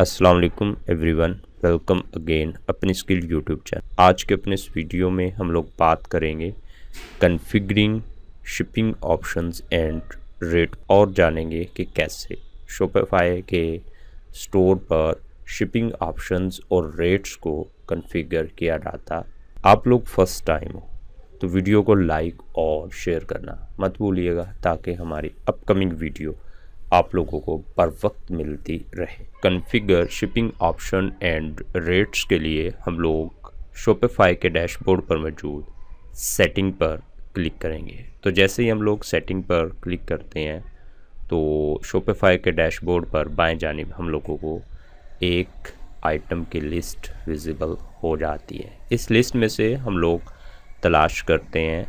अस्सलाम वालेकुम everyone, welcome again अपनी स्किल यूट्यूब चैनल। आज के अपने इस वीडियो में हम लोग बात करेंगे configuring shipping options and rate और जानेंगे कि कैसे शॉपिफाई के स्टोर पर शिपिंग ऑप्शंस और रेट्स को कॉन्फ़िगर किया जाता। आप लोग फर्स्ट टाइम हो तो वीडियो को लाइक और शेयर करना मत भूलिएगा ताकि हमारी अपकमिंग वीडियो आप लोगों को बर वक्त मिलती रहे। Configure shipping option and rates के लिए हम लोग शॉपिफाई के डैशबोर्ड पर मौजूद सेटिंग पर क्लिक करेंगे। तो जैसे ही हम लोग सेटिंग पर क्लिक करते हैं तो शॉपिफाई के डैशबोर्ड पर बाएं जानिब हम लोगों को एक आइटम की लिस्ट विजिबल हो जाती है। इस लिस्ट में से हम लोग तलाश करते हैं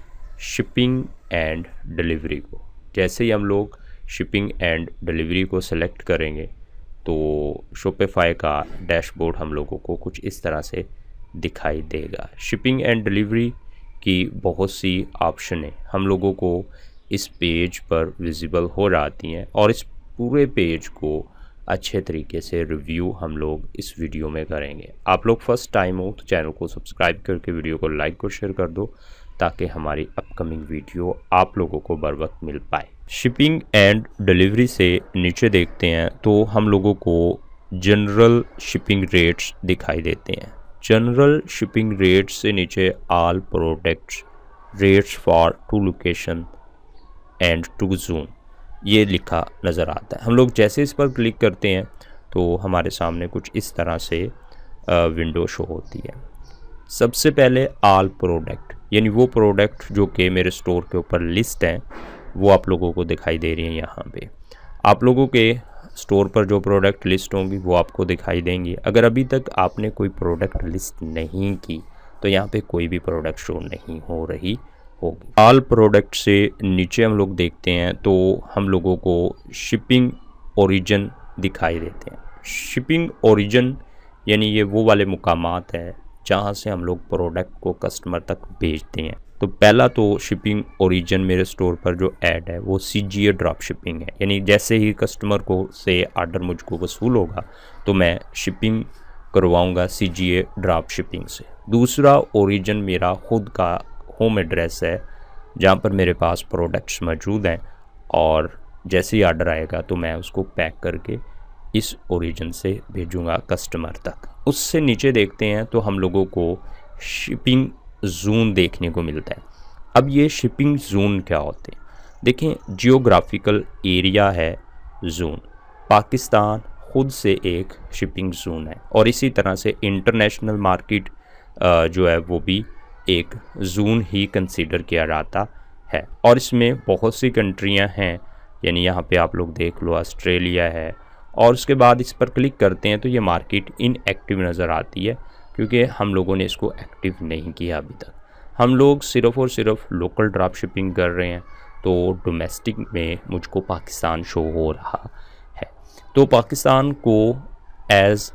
शिपिंग एंड डिलीवरी को। जैसे ही हम लोग शिपिंग एंड डिलीवरी को सेलेक्ट करेंगे तो शॉपिफाई का डैशबोर्ड हम लोगों को कुछ इस तरह से दिखाई देगा। शिपिंग एंड डिलीवरी की बहुत सी ऑप्शनें हम लोगों को इस पेज पर विजिबल हो जाती हैं और इस पूरे पेज को अच्छे तरीके से रिव्यू हम लोग इस वीडियो में करेंगे। आप लोग फर्स्ट टाइम हो तो चैनल को सब्सक्राइब करके वीडियो को लाइक और शेयर कर दो ताकि हमारी अपकमिंग वीडियो आप लोगों को बर वक्त मिल पाए। शिपिंग एंड डिलीवरी से नीचे देखते हैं तो हम लोगों को जनरल शिपिंग रेट्स दिखाई देते हैं। जनरल शिपिंग रेट्स से नीचे all products rates for to location and to zone ये लिखा नज़र आता है। हम लोग जैसे इस पर क्लिक करते हैं तो हमारे सामने कुछ इस तरह से विंडो शो होती है। सबसे पहले ऑल प्रोडक्ट यानी वो प्रोडक्ट जो कि मेरे स्टोर के ऊपर लिस्ट हैं वो आप लोगों को दिखाई दे रही हैं। यहाँ पे आप लोगों के स्टोर पर जो प्रोडक्ट लिस्ट होंगी वो आपको दिखाई देंगी। अगर अभी तक आपने कोई प्रोडक्ट लिस्ट नहीं की तो यहाँ पे कोई भी प्रोडक्ट शो नहीं हो रही होगी। ऑल प्रोडक्ट से नीचे हम लोग देखते हैं तो हम लोगों को शिपिंग ओरिजिन दिखाई देते हैं। शिपिंग ओरिजिन यानी ये वो वाले मुकामात हैं जहाँ से हम लोग प्रोडक्ट को कस्टमर तक भेजते हैं। तो पहला तो शिपिंग ओरिजिन मेरे स्टोर पर जो ऐड है वो CGA ड्रॉप शिपिंग है, यानी जैसे ही कस्टमर को से ऑर्डर मुझको वसूल होगा तो मैं शिपिंग करवाऊंगा CGA ड्रॉप शिपिंग से। दूसरा ओरिजिन मेरा खुद का होम एड्रेस है जहाँ पर मेरे पास प्रोडक्ट्स मौजूद हैं और जैसे ही ऑर्डर आएगा तो मैं उसको पैक करके इस ओरिजिन से भेजूंगा कस्टमर तक। उससे नीचे देखते हैं तो हम लोगों को शिपिंग जोन देखने को मिलता है। अब ये शिपिंग जोन क्या होते हैं? देखें, जियोग्राफिकल एरिया है जोन। पाकिस्तान खुद से एक शिपिंग जोन है और इसी तरह से इंटरनेशनल मार्केट जो है वो भी एक जोन ही कंसीडर किया जाता है और इसमें बहुत सी कंट्रियां हैं, यानी यहाँ पे आप लोग देख लो ऑस्ट्रेलिया है। और उसके बाद इस पर क्लिक करते हैं तो ये मार्केट इनएक्टिव नज़र आती है क्योंकि हम लोगों ने इसको एक्टिव नहीं किया अभी तक। हम लोग सिर्फ़ और सिर्फ लोकल ड्रॉप शिपिंग कर रहे हैं तो डोमेस्टिक में मुझको पाकिस्तान शो हो रहा है। तो पाकिस्तान को एज़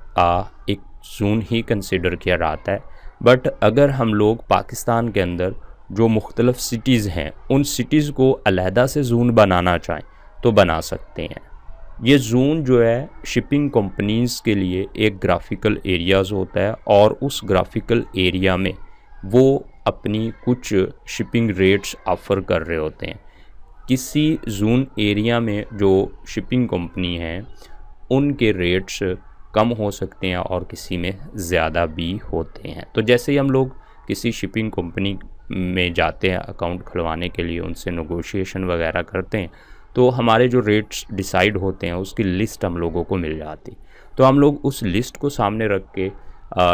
एक जोन ही कंसिडर किया जाता है। बट अगर हम लोग पाकिस्तान के अंदर जो मुख्तलिफ सिटीज़ हैं उन सिटीज़ को अलहदा से जोन बनाना चाहें तो बना सकते हैं। ये जोन जो है शिपिंग कंपनीज़ के लिए एक ग्राफिकल एरियाज़ होता है और उस ग्राफिकल एरिया में वो अपनी कुछ शिपिंग रेट्स ऑफ़र कर रहे होते हैं। किसी जोन एरिया में जो शिपिंग कंपनी हैं उनके रेट्स कम हो सकते हैं और किसी में ज़्यादा भी होते हैं। तो जैसे ही हम लोग किसी शिपिंग कंपनी में जाते हैं अकाउंट खुलवाने के लिए, उनसे नेगोशिएशन वगैरह करते हैं तो हमारे जो रेट्स डिसाइड होते हैं उसकी लिस्ट हम लोगों को मिल जाती। तो हम लोग उस लिस्ट को सामने रख के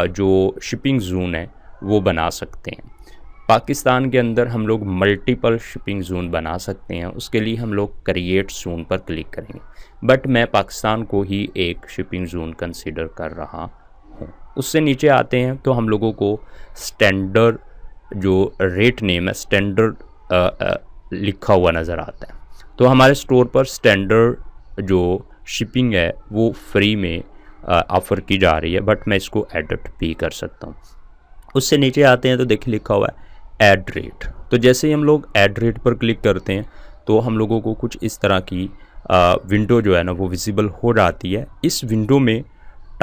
जो शिपिंग जोन है वो बना सकते हैं। पाकिस्तान के अंदर हम लोग मल्टीपल शिपिंग जोन बना सकते हैं। उसके लिए हम लोग क्रिएट जोन पर क्लिक करेंगे, बट मैं पाकिस्तान को ही एक शिपिंग जोन कंसीडर कर रहा हूँ। उससे नीचे आते हैं तो हम लोगों को स्टैंडर्ड जो रेट नेम है स्टैंडर्ड लिखा हुआ नज़र आता है। तो हमारे स्टोर पर स्टैंडर्ड जो शिपिंग है वो फ्री में ऑफ़र की जा रही है, बट मैं इसको एडिट भी कर सकता हूँ। उससे नीचे आते हैं तो देखिए लिखा हुआ है ऐड रेट। तो जैसे ही हम लोग ऐड रेट पर क्लिक करते हैं तो हम लोगों को कुछ इस तरह की विंडो जो है ना वो विजिबल हो जाती है। इस विंडो में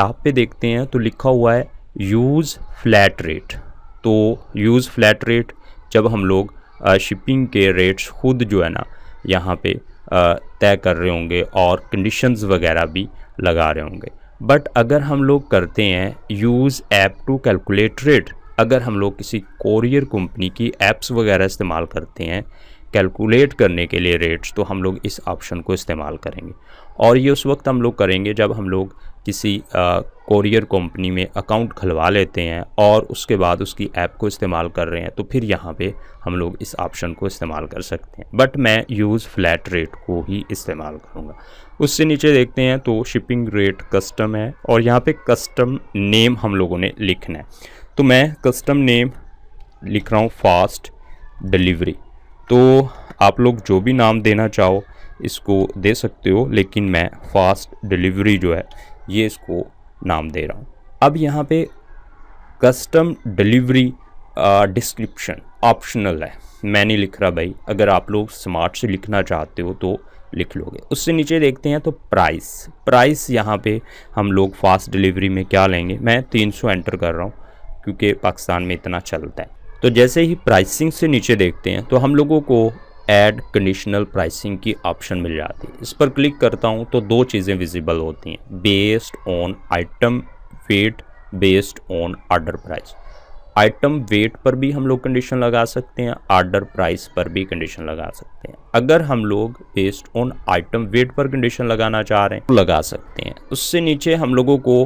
टॉप पे देखते हैं तो लिखा हुआ है यूज़ फ्लैट रेट। तो यूज़ फ्लैट रेट जब हम लोग शिपिंग के रेट्स खुद जो है ना यहाँ पे तय कर रहे होंगे और कंडीशंस वगैरह भी लगा रहे होंगे। बट अगर हम लोग करते हैं use app to calculate rate, अगर हम लोग किसी कोरियर कंपनी की ऐप्स वगैरह इस्तेमाल करते हैं कैलकुलेट करने के लिए रेट्स, तो हम लोग इस ऑप्शन को इस्तेमाल करेंगे। और ये उस वक्त हम लोग करेंगे जब हम लोग किसी कोरियर कंपनी में अकाउंट खुलवा लेते हैं और उसके बाद उसकी ऐप को इस्तेमाल कर रहे हैं, तो फिर यहाँ पे हम लोग इस ऑप्शन को इस्तेमाल कर सकते हैं। बट मैं यूज़ फ्लैट रेट को ही इस्तेमाल करूँगा। उससे नीचे देखते हैं तो शिपिंग रेट कस्टम है और यहाँ पे कस्टम नेम हम लोगों ने लिखना है। तो मैं कस्टम नेम लिख रहा हूँ फास्ट डिलीवरी। तो आप लोग जो भी नाम देना चाहो इसको दे सकते हो, लेकिन मैं फास्ट डिलीवरी जो है ये इसको नाम दे रहा हूँ। अब यहाँ पे कस्टम डिलीवरी डिस्क्रिप्शन ऑप्शनल है, मैं नहीं लिख रहा भाई, अगर आप लोग स्मार्ट से लिखना चाहते हो तो लिख लोगे। उससे नीचे देखते हैं तो प्राइस यहाँ पे हम लोग फास्ट डिलीवरी में क्या लेंगे, मैं 300 एंटर कर रहा हूँ क्योंकि पाकिस्तान में इतना चलता है। तो जैसे ही प्राइसिंग से नीचे देखते हैं तो हम लोगों को ऐड कंडीशनल प्राइसिंग की ऑप्शन मिल जाती है। इस पर क्लिक करता हूं तो दो चीज़ें विजिबल होती हैं, based on item weight, based on order price. Item weight पर भी हम लोग कंडीशन लगा सकते हैं, ऑर्डर प्राइस पर भी कंडीशन लगा सकते हैं। अगर हम लोग बेस्ड ऑन आइटम वेट पर कंडीशन लगाना चाह रहे हैं तो लगा सकते हैं। उससे नीचे हम लोगों को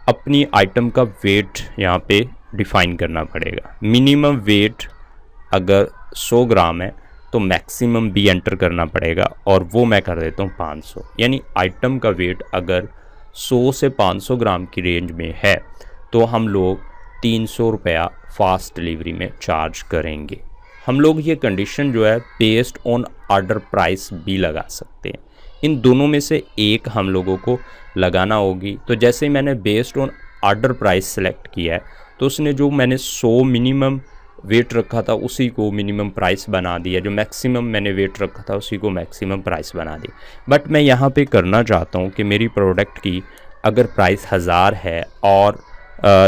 अपनी आइटम का वेट यहाँ पे डिफाइन करना पड़ेगा। मिनिमम वेट अगर 100 ग्राम है तो मैक्सिमम भी एंटर करना पड़ेगा और वो मैं कर देता हूँ 500। यानी आइटम का वेट अगर 100 से 500 ग्राम की रेंज में है तो हम लोग 300 रुपया फास्ट डिलीवरी में चार्ज करेंगे। हम लोग ये कंडीशन जो है बेस्ड ऑन ऑर्डर प्राइस भी लगा सकते हैं। इन दोनों में से एक हम लोगों को लगाना होगी। तो जैसे ही मैंने based on order price select किया है तो उसने जो मैंने 100 मिनिमम वेट रखा था उसी को मिनिमम प्राइस बना दिया, जो मैक्सिमम मैंने वेट रखा था उसी को मैक्सिमम प्राइस बना दी। बट मैं यहाँ पे करना चाहता हूँ कि मेरी प्रोडक्ट की अगर प्राइस 1000 है और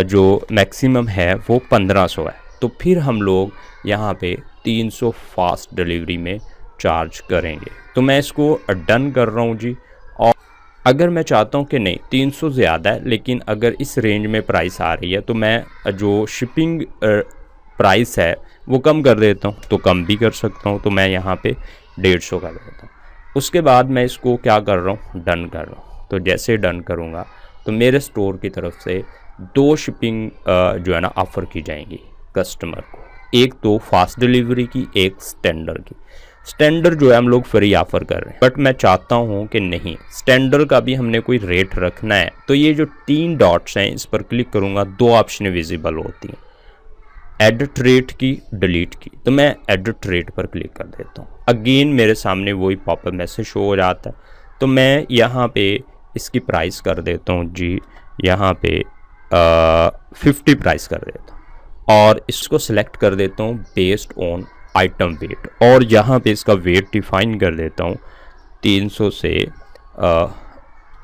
जो मैक्सिमम है वो 1500 है, तो फिर हम लोग यहाँ पे 300 फास्ट डिलीवरी में चार्ज करेंगे। तो मैं इसको डन कर रहा हूँ जी। और अगर मैं चाहता हूँ कि नहीं 300 ज़्यादा है लेकिन अगर इस रेंज में प्राइस आ रही है तो मैं जो शिपिंग प्राइस है वो कम कर देता हूँ, तो कम भी कर सकता हूँ। तो मैं यहाँ पे 150 कर देता हूँ। उसके बाद मैं इसको क्या कर रहा हूँ, डन कर रहा हूँ। तो जैसे डन करूँगा तो मेरे स्टोर की तरफ से 2 शिपिंग जो है ना ऑफ़र की जाएंगी कस्टमर को, एक तो फास्ट डिलीवरी की, एक स्टैंडर्ड की। स्टैंडर्ड जो है हम लोग फ्री ऑफ़र कर रहे हैं, बट मैं चाहता हूँ कि नहीं स्टैंडर्ड का भी हमने कोई रेट रखना है। तो ये जो 3 डॉट्स हैं इस पर क्लिक करूँगा, 2 ऑप्शन विजिबल होती हैं, एडिट रेट की, डिलीट की। तो मैं एडिट रेट पर क्लिक कर देता हूँ। अगेन मेरे सामने वही पॉपअप मैसेज शो हो जाता है। तो मैं यहाँ पे इसकी प्राइस कर देता हूँ जी, यहाँ पे 50 प्राइस कर देता हूँ और इसको सिलेक्ट कर देता हूँ बेस्ड ऑन आइटम वेट, और यहाँ पे इसका वेट डिफाइन कर देता हूँ 300 से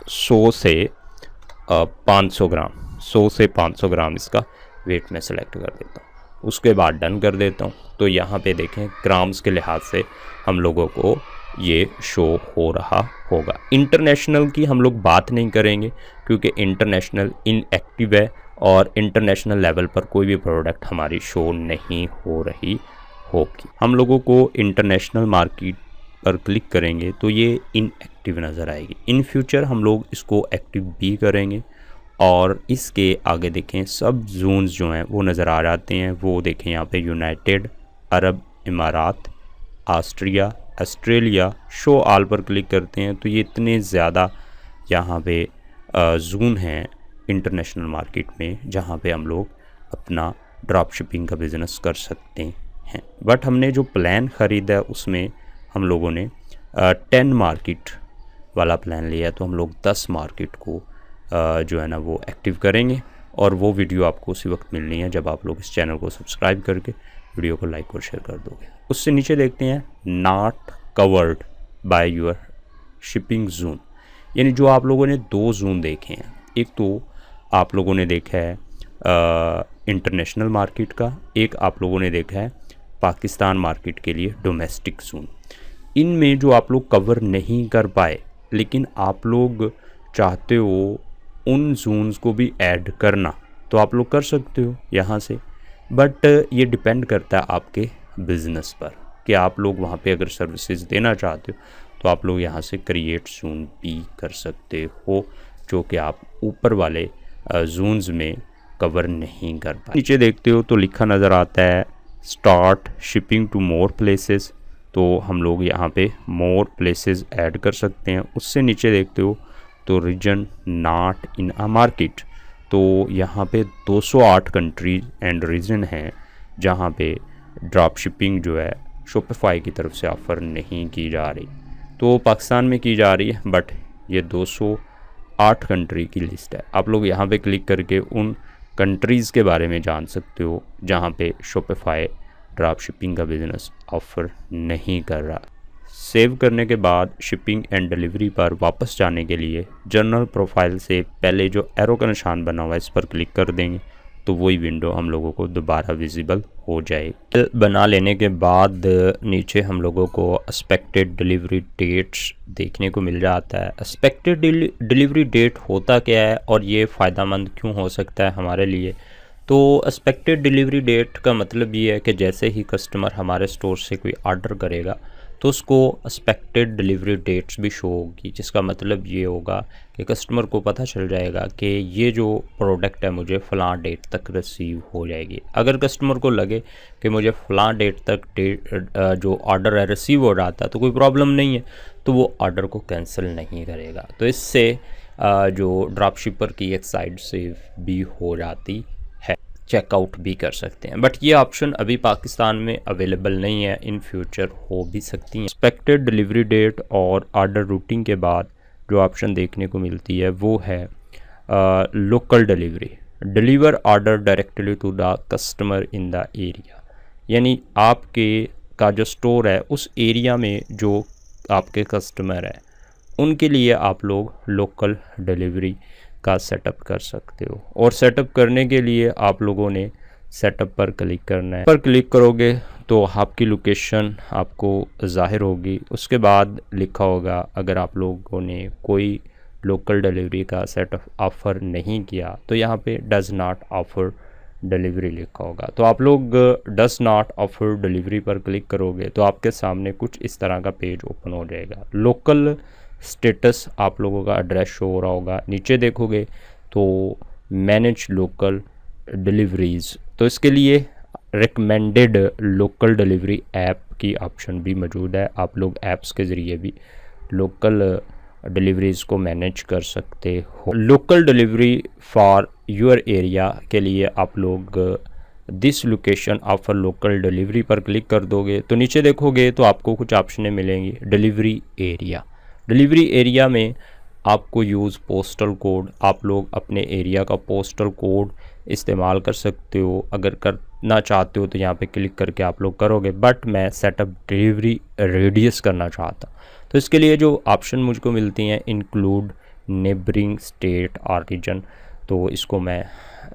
100 से 500 ग्राम, 100 से 500 ग्राम इसका वेट मैं सिलेक्ट कर देता हूँ। उसके बाद डन कर देता हूँ। तो यहाँ पे देखें ग्राम्स के लिहाज से हम लोगों को ये शो हो रहा होगा। इंटरनेशनल की हम लोग बात नहीं करेंगे क्योंकि इंटरनेशनल इनएक्टिव है और इंटरनेशनल लेवल पर कोई भी प्रोडक्ट हमारी शो नहीं हो रही होगी। हम लोगों को इंटरनेशनल मार्केट पर क्लिक करेंगे तो ये इनएक्टिव नज़र आएगी। इन फ्यूचर हम लोग इसको एक्टिव भी करेंगे। और इसके आगे देखें सब जोन्स जो हैं वो नज़र आ जाते हैं। वो देखें यहाँ पे United Arab Emirates, Austria, Australia, show all पर क्लिक करते हैं तो ये इतने ज़्यादा यहाँ पे जोन हैं इंटरनेशनल मार्केट में जहाँ पे हम लोग अपना ड्रॉप शिपिंग का बिज़नेस कर सकते हैं। बट हमने जो प्लान ख़रीदा है उसमें हम लोगों ने 10 मार्केट वाला प्लान लिया, तो हम लोग 10 मार्केट को जो है ना वो एक्टिव करेंगे और वो वीडियो आपको उसी वक्त मिलनी है जब आप लोग इस चैनल को सब्सक्राइब करके वीडियो को लाइक और शेयर कर दोगे। उससे नीचे देखते हैं not covered by your shipping zone, यानी जो आप लोगों ने 2 जोन देखे हैं एक तो आप लोगों ने देखा है इंटरनेशनल मार्केट का, एक आप लोगों ने देखा है पाकिस्तान मार्केट के लिए डोमेस्टिक जोन। इनमें जो आप लोग कवर नहीं कर पाए लेकिन आप लोग चाहते हो उन जोन्स को भी ऐड करना, तो आप लोग कर सकते हो यहाँ से। बट ये डिपेंड करता है आपके बिज़नेस पर कि आप लोग वहाँ पे अगर सर्विसेज देना चाहते हो तो आप लोग यहाँ से क्रिएट जोन भी कर सकते हो, जो कि आप ऊपर वाले जोन्स में कवर नहीं कर पाए। नीचे देखते हो तो लिखा नज़र आता है start shipping to more places, तो हम लोग यहाँ पे मोर प्लेसेस ऐड कर सकते हैं। उससे नीचे देखते हो तो region not in a market, तो यहाँ पे 208 कंट्रीज एंड रीजन हैं जहाँ पे ड्रॉप शिपिंग जो है शॉपिफाई की तरफ से ऑफ़र नहीं की जा रही। तो पाकिस्तान में की जा रही है, बट ये 208 कंट्री की लिस्ट है। आप लोग यहाँ पे क्लिक करके उन कंट्रीज़ के बारे में जान सकते हो जहाँ पे शॉपिफाई ड्रॉप शिपिंग का बिज़नेस ऑफ़र नहीं कर रहा। सेव करने के बाद शिपिंग एंड डिलीवरी पर वापस जाने के लिए जर्नल प्रोफाइल से पहले जो एरो का निशान बना हुआ है इस पर क्लिक कर देंगे तो वही विंडो हम लोगों को दोबारा विजिबल हो जाएगी। बना लेने के बाद नीचे हम लोगों को एक्सपेक्टेड डिलीवरी डेट्स देखने को मिल जाता है। एक्सपेक्टेड डिलीवरी डेट होता क्या है और ये फ़ायदेमंद क्यों हो सकता है हमारे लिए? तो एक्सपेक्टेड डिलीवरी डेट का मतलब ये है कि जैसे ही कस्टमर हमारे स्टोर से कोई ऑर्डर करेगा तो उसको एक्सपेक्टेड डिलीवरी डेट्स भी शो होगी, जिसका मतलब ये होगा कि कस्टमर को पता चल जाएगा कि ये जो प्रोडक्ट है मुझे फ़लाँ डेट तक रिसीव हो जाएगी। अगर कस्टमर को लगे कि मुझे फ़लाँ डेट तक जो ऑर्डर है रिसीव हो जाता है तो कोई प्रॉब्लम नहीं है, तो वो ऑर्डर को कैंसिल नहीं करेगा। तो इससे जो ड्रॉप शिपर की एक साइड से भी हो जाती है, चेकआउट भी कर सकते हैं। बट ये ऑप्शन अभी पाकिस्तान में अवेलेबल नहीं है, इन फ्यूचर हो भी सकती हैं। एक्सपेक्टेड डिलीवरी डेट और ऑर्डर रूटिंग के बाद जो ऑप्शन देखने को मिलती है वो है local delivery, deliver order directly to the customer in the area. यानी आपके का जो स्टोर है उस एरिया में जो आपके कस्टमर है उनके लिए आप लोग लोकल डिलीवरी का सेटअप कर सकते हो। और सेटअप करने के लिए आप लोगों ने सेटअप पर क्लिक करना है। पर क्लिक करोगे तो आपकी लोकेशन आपको ज़ाहिर होगी। उसके बाद लिखा होगा अगर आप लोगों ने कोई लोकल डिलीवरी का सेटअप ऑफ़र नहीं किया तो यहाँ पे डज़ नॉट ऑफ़र डिलीवरी लिखा होगा। तो आप लोग डज़ नॉट ऑफ़र डिलीवरी पर क्लिक करोगे तो आपके सामने कुछ इस तरह का पेज ओपन हो जाएगा। लोकल स्टेटस आप लोगों का एड्रेस शो हो रहा होगा। नीचे देखोगे तो मैनेज लोकल डिलीवरीज़, तो इसके लिए रिकमेंडेड लोकल डिलीवरी ऐप की ऑप्शन भी मौजूद है। आप लोग ऐप्स के ज़रिए भी लोकल डिलीवरीज़ को मैनेज कर सकते हो। Local delivery for your area के लिए आप लोग this location offer local delivery पर क्लिक कर दोगे तो नीचे देखोगे तो आपको कुछ ऑप्शनें मिलेंगी। डिलीवरी एरिया, डिलीवरी एरिया में आपको यूज़ पोस्टल कोड, आप लोग अपने एरिया का पोस्टल कोड इस्तेमाल कर सकते हो। अगर करना चाहते हो तो यहाँ पे क्लिक करके आप लोग करोगे, बट मैं सेटअप डिलीवरी रेडियस करना चाहता तो इसके लिए जो ऑप्शन मुझको मिलती हैं इंक्लूड नेबरिंग स्टेट और रीजन, तो इसको मैं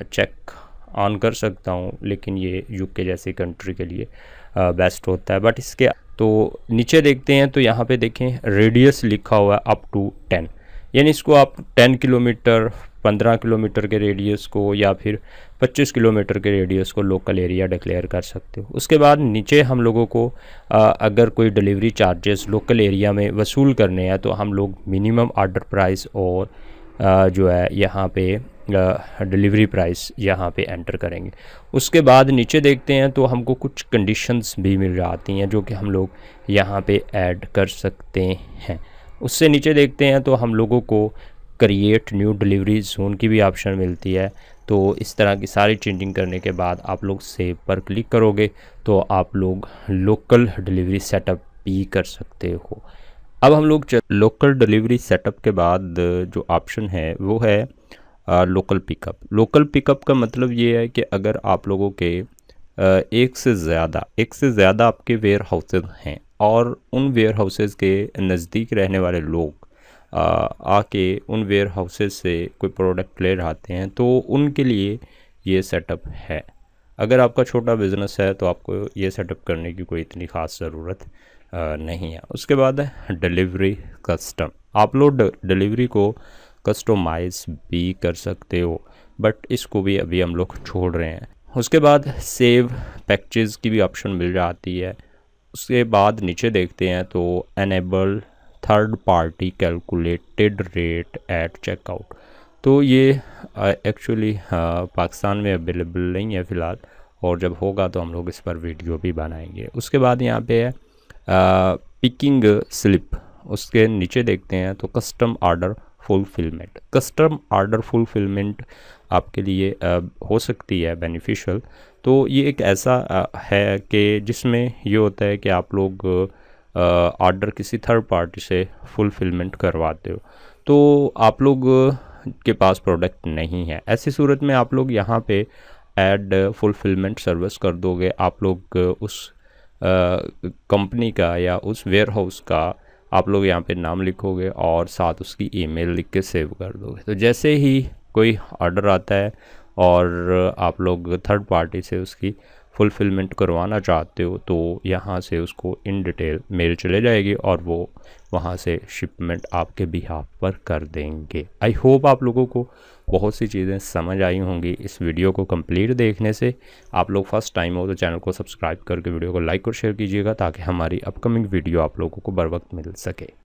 चेक ऑन कर सकता हूँ, लेकिन ये यूके जैसी कंट्री के लिए बेस्ट होता है। बट इसके तो नीचे देखते हैं तो यहाँ पे देखें रेडियस लिखा हुआ है अप टू 10, यानी इसको आप 10 किलोमीटर 15 किलोमीटर के रेडियस को या फिर 25 किलोमीटर के रेडियस को लोकल एरिया डिक्लेयर कर सकते हो। उसके बाद नीचे हम लोगों को अगर कोई डिलीवरी चार्जेस लोकल एरिया में वसूल करने हैं तो हम लोग मिनिमम ऑर्डर प्राइस और जो है यहाँ पे डिलीवरी प्राइस यहाँ पे एंटर करेंगे। उसके बाद नीचे देखते हैं तो हमको कुछ कंडीशंस भी मिल जाती हैं जो कि हम लोग यहाँ पे ऐड कर सकते हैं। उससे नीचे देखते हैं तो हम लोगों को क्रिएट न्यू डिलीवरी जोन की भी ऑप्शन मिलती है। तो इस तरह की सारी चेंजिंग करने के बाद आप लोग सेव पर क्लिक करोगे तो आप लोग लोकल डिलीवरी सेटअप भी कर सकते हो। अब हम लोग लोकल डिलीवरी सेटअप के बाद जो ऑप्शन है वो है लोकल पिकअप। लोकल पिकअप का मतलब ये है कि अगर आप लोगों के एक से ज़्यादा आपके वेयर हाउसेज हैं और उन वेयर हाउसेज के नज़दीक रहने वाले लोग आके उन वेयर हाउसेज से कोई प्रोडक्ट ले जाते हैं, तो उनके लिए ये सेटअप है। अगर आपका छोटा बिज़नेस है तो आपको ये सेटअप करने की कोई इतनी ख़ास ज़रूरत नहीं है। उसके बाद है डिलीवरी कस्टम। आप लोग डिलीवरी को कस्टमाइज़ भी कर सकते हो, बट इसको भी अभी हम लोग छोड़ रहे हैं। उसके बाद सेव पैकेजेस की भी ऑप्शन मिल जाती है। उसके बाद नीचे देखते हैं तो enable third party calculated rate at checkout. तो ये एक्चुअली पाकिस्तान में अवेलेबल नहीं है फ़िलहाल, और जब होगा तो हम लोग इस पर वीडियो भी बनाएंगे। उसके बाद यहाँ पे है पिकिंग स्लिप। उसके नीचे देखते हैं तो custom order fulfilment. Custom order fulfilment आपके लिए हो सकती है बेनिफिशियल। तो ये एक ऐसा है कि जिसमें ये होता है कि आप लोग ऑर्डर किसी थर्ड पार्टी से फुलफिलमेंट करवाते हो, तो आप लोग के पास प्रोडक्ट नहीं है। ऐसी सूरत में आप लोग यहाँ पे ऐड फुलफिलमेंट सर्विस कर दोगे। आप लोग उस कंपनी का या उस वेयर हाउस का आप लोग यहाँ पे नाम लिखोगे और साथ उसकी ईमेल लिख के सेव कर दोगे। तो जैसे ही कोई ऑर्डर आता है और आप लोग थर्ड पार्टी से उसकी फुलफिलमेंट करवाना चाहते हो, तो यहाँ से उसको इन डिटेल मेल चले जाएगी और वो वहाँ से शिपमेंट आपके बिहाफ पर कर देंगे। आई होप आप लोगों को बहुत सी चीज़ें समझ आई होंगी इस वीडियो को कंप्लीट देखने से। आप लोग फर्स्ट टाइम हो तो चैनल को सब्सक्राइब करके वीडियो को लाइक और शेयर कीजिएगा, ताकि हमारी अपकमिंग वीडियो आप लोगों को बर वक्त मिल सके।